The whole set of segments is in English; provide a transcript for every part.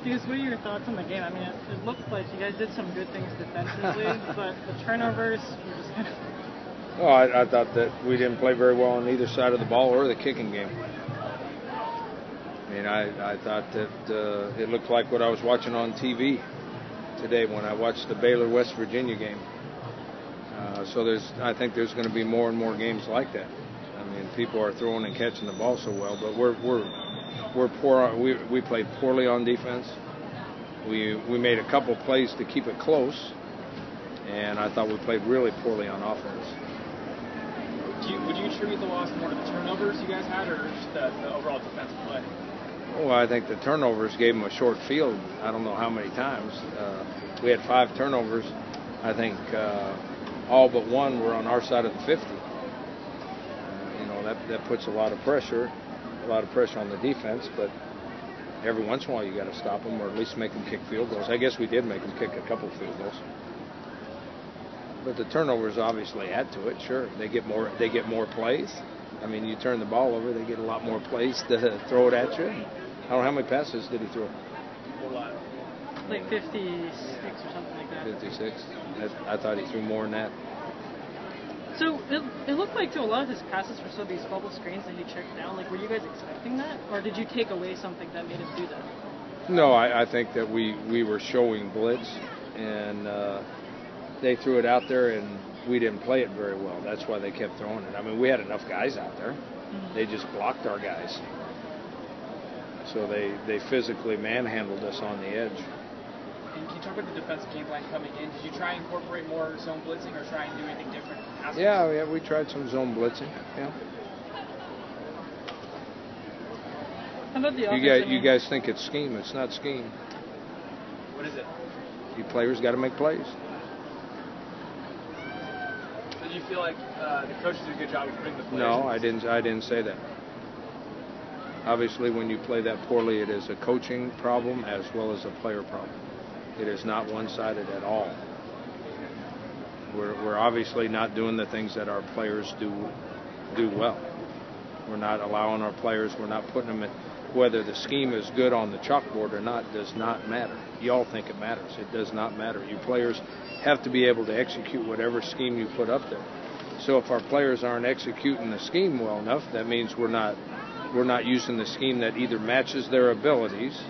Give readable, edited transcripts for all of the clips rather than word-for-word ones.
Because what are your thoughts on the game? I mean, it looked like you guys did some good things defensively, but the turnovers were just kind of... Well, I thought that we didn't play very well on either side of the ball or the kicking game. I mean, I thought that it looked like what I was watching on TV today when I watched the Baylor-West Virginia game. So I think there's going to be more and more games like that. I mean, people are throwing and catching the ball so well, but we're poor. We played poorly on defense. We made a couple plays to keep it close, and I thought we played really poorly on offense. Would you attribute the loss more to the turnovers you guys had, or just the overall defensive play? Well, I think the turnovers gave them a short field. I don't know how many times. We had 5 turnovers. I think all but one were on our side of the 50. That puts a lot of pressure on the defense, but every once in a while you got to stop them or at least make them kick field goals. I guess we did make them kick a couple field goals. But the turnovers obviously add to it. Sure, they get more plays. I mean, you turn the ball over, they get a lot more plays to throw it at you. I don't know how many passes did he throw. A lot. Like 56 or something like that. 56. I thought he threw more than that. So it looked like to a lot of his passes were these bubble screens that he checked down. Like, were you guys expecting that, or did you take away something that made him do that? No, I think that we were showing blitz, and they threw it out there, and we didn't play it very well. That's why they kept throwing it. I mean, we had enough guys out there. Mm-hmm. They just blocked our guys. So they physically manhandled us on the edge. And can you talk about the defensive game plan coming in? Did you try and incorporate more zone blitzing or try and do anything different? Yeah, we tried some zone blitzing. Yeah. How about the offense? You guys think it's scheme. It's not scheme. What is it? You players got to make plays. So do you feel like the coaches did a good job of putting the players? No, I didn't say that. Obviously, when you play that poorly, it is a coaching problem as well as a player problem. It is not one-sided at all. We're obviously not doing the things that our players do well. We're not allowing our players. We're not putting them in. Whether the scheme is good on the chalkboard or not does not matter. Y'all think it matters. It does not matter. You players have to be able to execute whatever scheme you put up there. So if our players aren't executing the scheme well enough, that means we're not using the scheme that either matches their abilities,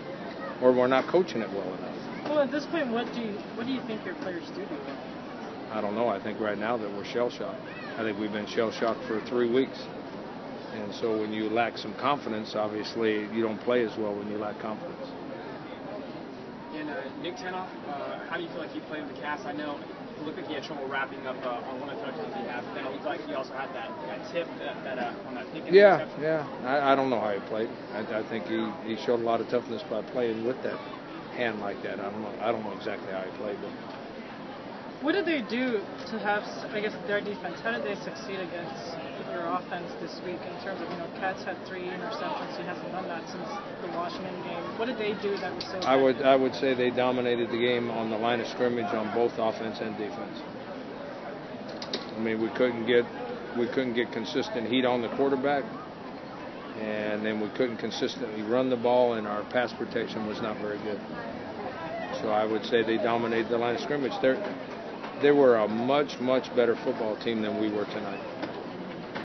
or we're not coaching it well enough. Well, at this point, what do you think your players do well? I don't know. I think right now that we're shell-shocked. I think we've been shell-shocked for 3 weeks. And so when you lack some confidence, obviously you don't play as well when you lack confidence. And Nick Tenoff, how do you feel like he played in the cast? I know it looked like he had trouble wrapping up on one of the touchdowns he had, but then it looked like he also had that tip on that pick. Yeah. I don't know how he played. I think he showed a lot of toughness by playing with that hand like that. I don't know exactly how he played, but. What did they do to have, I guess, their defense? How did they succeed against your offense this week in terms of, Katz had 3 interceptions. He hasn't done that since the Washington game. What did they do that was so effective? I would say they dominated the game on the line of scrimmage on both offense and defense. I mean, we couldn't get consistent heat on the quarterback, and then we couldn't consistently run the ball, and our pass protection was not very good. So I would say they dominated the line of scrimmage. They were a much, much better football team than we were tonight.